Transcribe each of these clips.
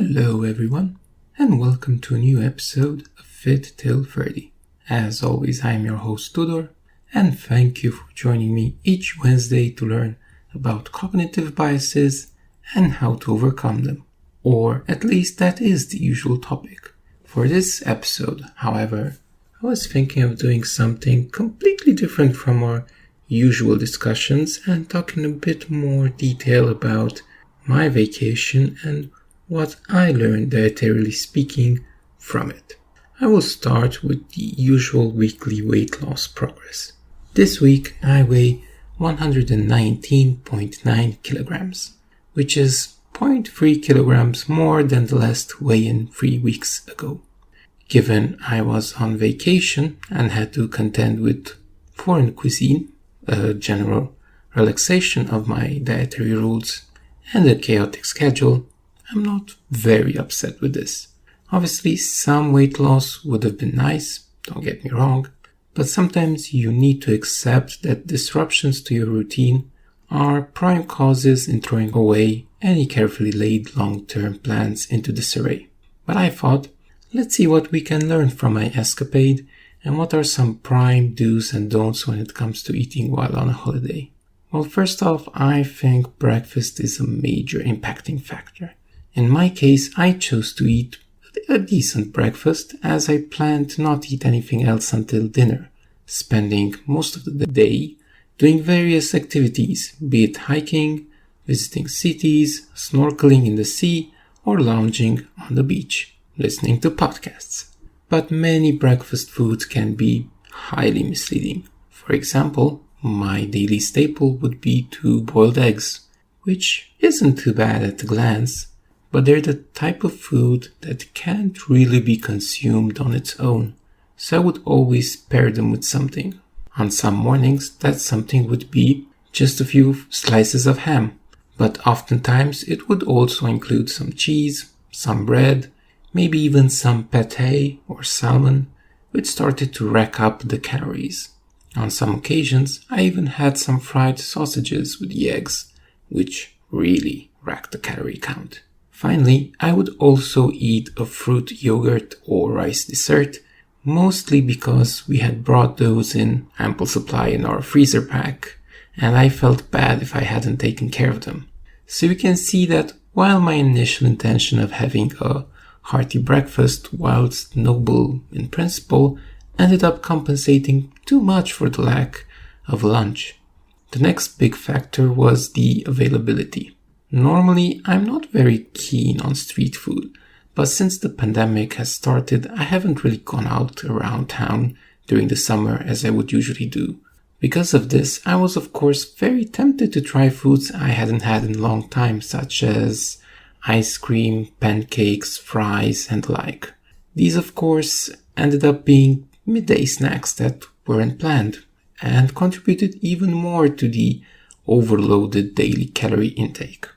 Hello everyone, and welcome to a new episode of Fit Till 30. As always, I am your host Tudor, and thank you for joining me each Wednesday to learn about cognitive biases and how to overcome them. Or at least that is the usual topic. For this episode, however, I was thinking of doing something completely different from our usual discussions and talking a bit more detail about my vacation and what I learned, dietarily speaking, from it. I will start with the usual weekly weight loss progress. This week I weigh 119.9 kilograms, which is 0.3 kilograms more than the last weigh-in 3 weeks ago. Given I was on vacation and had to contend with foreign cuisine, a general relaxation of my dietary rules, and a chaotic schedule, I'm not very upset with this. Obviously, some weight loss would have been nice, don't get me wrong, but sometimes you need to accept that disruptions to your routine are prime causes in throwing away any carefully laid long-term plans into disarray. But I thought, let's see what we can learn from my escapade and what are some prime do's and don'ts when it comes to eating while on a holiday. Well, first off, I think breakfast is a major impacting factor. In my case, I chose to eat a decent breakfast as I planned to not eat anything else until dinner, spending most of the day doing various activities, be it hiking, visiting cities, snorkeling in the sea, or lounging on the beach, listening to podcasts. But many breakfast foods can be highly misleading. For example, my daily staple would be 2 boiled eggs, which isn't too bad at a glance, but they're the type of food that can't really be consumed on its own, so I would always pair them with something. On some mornings, that something would be just a few slices of ham, but oftentimes it would also include some cheese, some bread, maybe even some pate or salmon, which started to rack up the calories. On some occasions, I even had some fried sausages with the eggs, which really racked the calorie count. Finally, I would also eat a fruit yogurt or rice dessert, mostly because we had brought those in ample supply in our freezer pack, and I felt bad if I hadn't taken care of them. So you can see that while my initial intention of having a hearty breakfast, whilst noble in principle, ended up compensating too much for the lack of lunch. The next big factor was the availability. Normally, I'm not very keen on street food, but since the pandemic has started, I haven't really gone out around town during the summer as I would usually do. Because of this, I was of course very tempted to try foods I hadn't had in a long time, such as ice cream, pancakes, fries, and the like. These of course ended up being midday snacks that weren't planned and contributed even more to the overloaded daily calorie intake.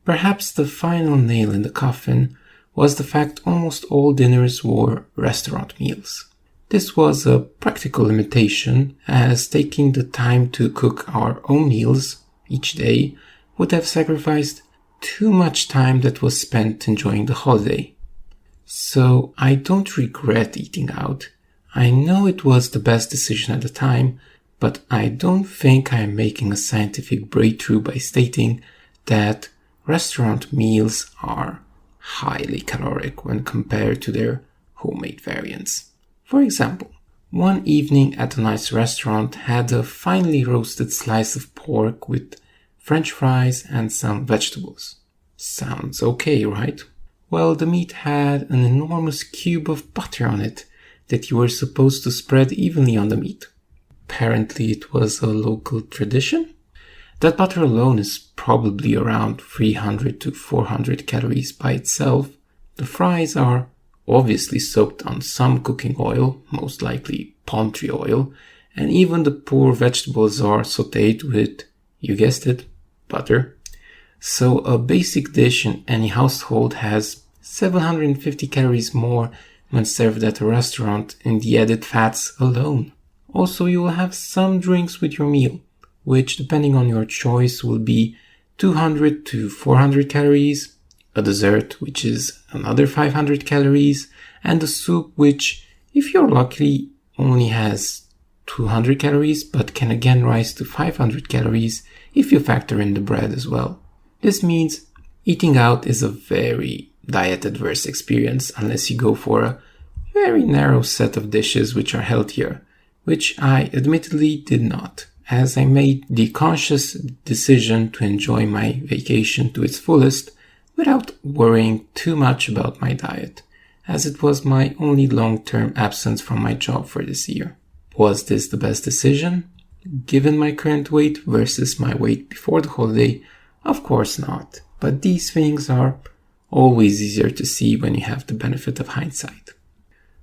Perhaps the final nail in the coffin was the fact almost all dinners were restaurant meals. This was a practical limitation, as taking the time to cook our own meals each day would have sacrificed too much time that was spent enjoying the holiday. So I don't regret eating out. I know it was the best decision at the time, but I don't think I am making a scientific breakthrough by stating that restaurant meals are highly caloric when compared to their homemade variants. For example, one evening at a nice restaurant had a finely roasted slice of pork with French fries and some vegetables. Sounds okay, right? Well, the meat had an enormous cube of butter on it that you were supposed to spread evenly on the meat. Apparently it was a local tradition. That butter alone is probably around 300 to 400 calories by itself. The fries are obviously soaked on some cooking oil, most likely palm tree oil, and even the poor vegetables are sautéed with, you guessed it, butter. So a basic dish in any household has 750 calories more when served at a restaurant in the added fats alone. Also, you will have some drinks with your meal, which depending on your choice will be 200 to 400 calories, a dessert, which is another 500 calories, and a soup, which, if you're lucky, only has 200 calories, but can again rise to 500 calories if you factor in the bread as well. This means eating out is a very diet adverse experience unless you go for a very narrow set of dishes which are healthier, which I admittedly did not, as I made the conscious decision to enjoy my vacation to its fullest without worrying too much about my diet, as it was my only long-term absence from my job for this year. Was this the best decision, given my current weight versus my weight before the holiday? Of course not, but these things are always easier to see when you have the benefit of hindsight.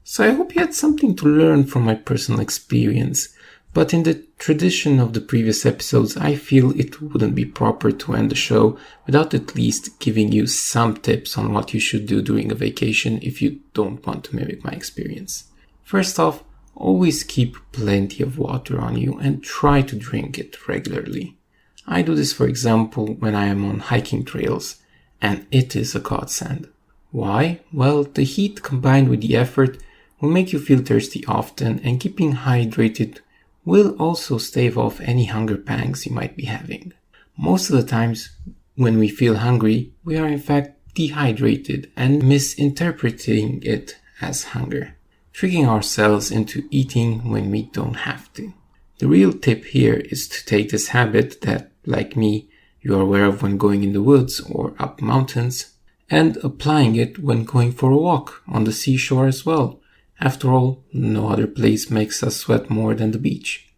So I hope you had something to learn from my personal experience, but in the tradition of the previous episodes, I feel it wouldn't be proper to end the show without at least giving you some tips on what you should do during a vacation if you don't want to mimic my experience. First off, always keep plenty of water on you and try to drink it regularly. I do this, for example, when I am on hiking trails, and it is a godsend. Why? Well, the heat combined with the effort will make you feel thirsty often, and keeping hydrated will also stave off any hunger pangs you might be having. Most of the times when we feel hungry, we are in fact dehydrated and misinterpreting it as hunger, tricking ourselves into eating when we don't have to. The real tip here is to take this habit that, like me, you are aware of when going in the woods or up mountains, and applying it when going for a walk on the seashore as well. After all, no other place makes us sweat more than the beach.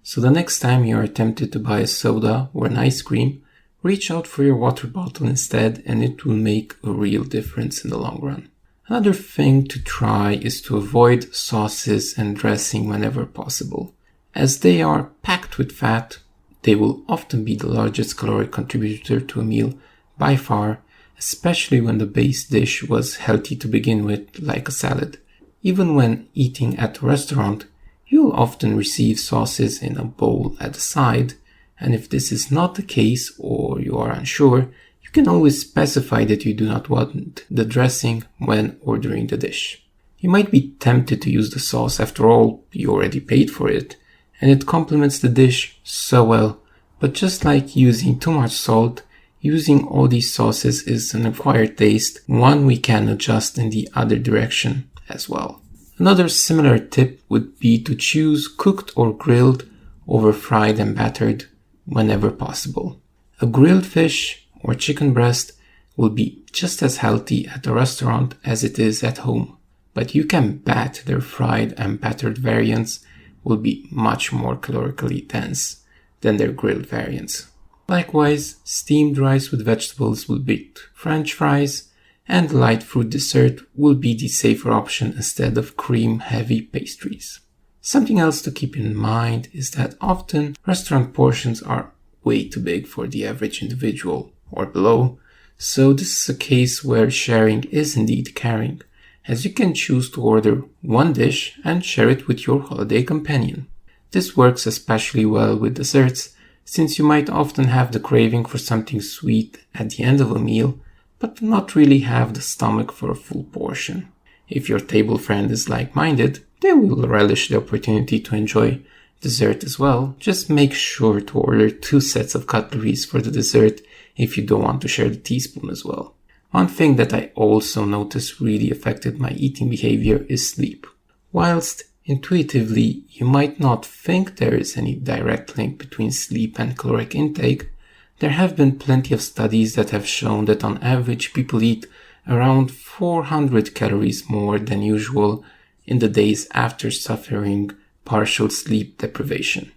So the next time you are tempted to buy a soda or an ice cream, reach out for your water bottle instead, and it will make a real difference in the long run. Another thing to try is to avoid sauces and dressing whenever possible. As they are packed with fat, they will often be the largest caloric contributor to a meal by far, especially when the base dish was healthy to begin with, like a salad. Even when eating at a restaurant, you'll often receive sauces in a bowl at the side, and if this is not the case or you are unsure, you can always specify that you do not want the dressing when ordering the dish. You might be tempted to use the sauce, after all, you already paid for it, and it complements the dish so well, but just like using too much salt, using all these sauces is an acquired taste, one we can adjust in the other direction as well. Another similar tip would be to choose cooked or grilled over fried and battered whenever possible. A grilled fish or chicken breast will be just as healthy at a restaurant as it is at home, but you can bet their fried and battered variants will be much more calorically dense than their grilled variants. Likewise, steamed rice with vegetables will beat French fries, and light fruit dessert will be the safer option instead of cream-heavy pastries. Something else to keep in mind is that often restaurant portions are way too big for the average individual or below, so this is a case where sharing is indeed caring, as you can choose to order one dish and share it with your holiday companion. This works especially well with desserts, since you might often have the craving for something sweet at the end of a meal, but not really have the stomach for a full portion. If your table friend is like-minded, they will relish the opportunity to enjoy dessert as well. Just make sure to order 2 sets of cutleries for the dessert if you don't want to share the teaspoon as well. One thing that I also noticed really affected my eating behavior is sleep. Whilst intuitively you might not think there is any direct link between sleep and caloric intake, there have been plenty of studies that have shown that on average people eat around 400 calories more than usual in the days after suffering partial sleep deprivation,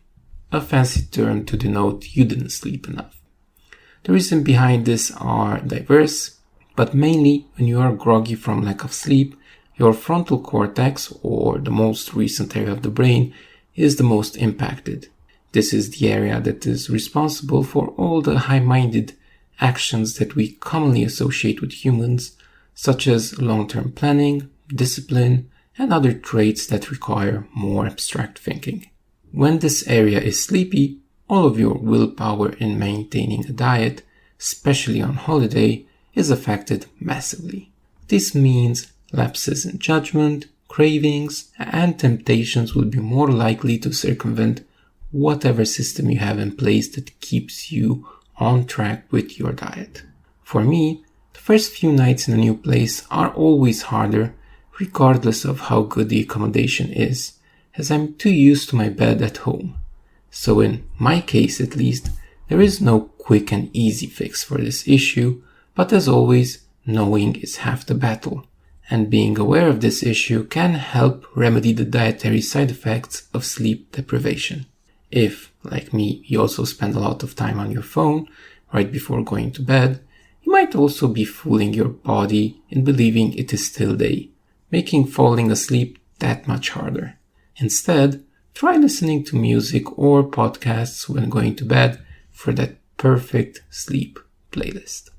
a fancy term to denote you didn't sleep enough. The reasons behind this are diverse, but mainly when you are groggy from lack of sleep, your frontal cortex, or the most recent area of the brain, is the most impacted. This is the area that is responsible for all the high-minded actions that we commonly associate with humans, such as long-term planning, discipline, and other traits that require more abstract thinking. When this area is sleepy, all of your willpower in maintaining a diet, especially on holiday, is affected massively. This means lapses in judgment, cravings, and temptations will be more likely to circumvent whatever system you have in place that keeps you on track with your diet. For me, the first few nights in a new place are always harder, regardless of how good the accommodation is, as I'm too used to my bed at home. So in my case at least, there is no quick and easy fix for this issue, but as always, knowing is half the battle, and being aware of this issue can help remedy the dietary side effects of sleep deprivation. If, like me, you also spend a lot of time on your phone right before going to bed, you might also be fooling your body in believing it is still day, making falling asleep that much harder. Instead, try listening to music or podcasts when going to bed for that perfect sleep playlist.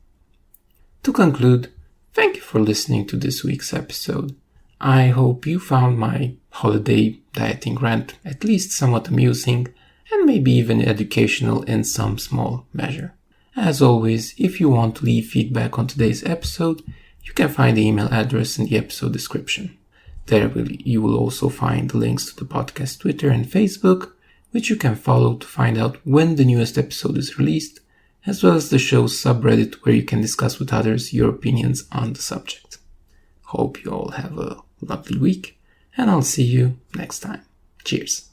To conclude, thank you for listening to this week's episode. I hope you found my holiday dieting rant at least somewhat amusing and maybe even educational in some small measure. As always, if you want to leave feedback on today's episode, you can find the email address in the episode description. There you will also find the links to the podcast Twitter and Facebook, which you can follow to find out when the newest episode is released, as well as the show's subreddit where you can discuss with others your opinions on the subject. Hope you all have a lovely week, and I'll see you next time. Cheers.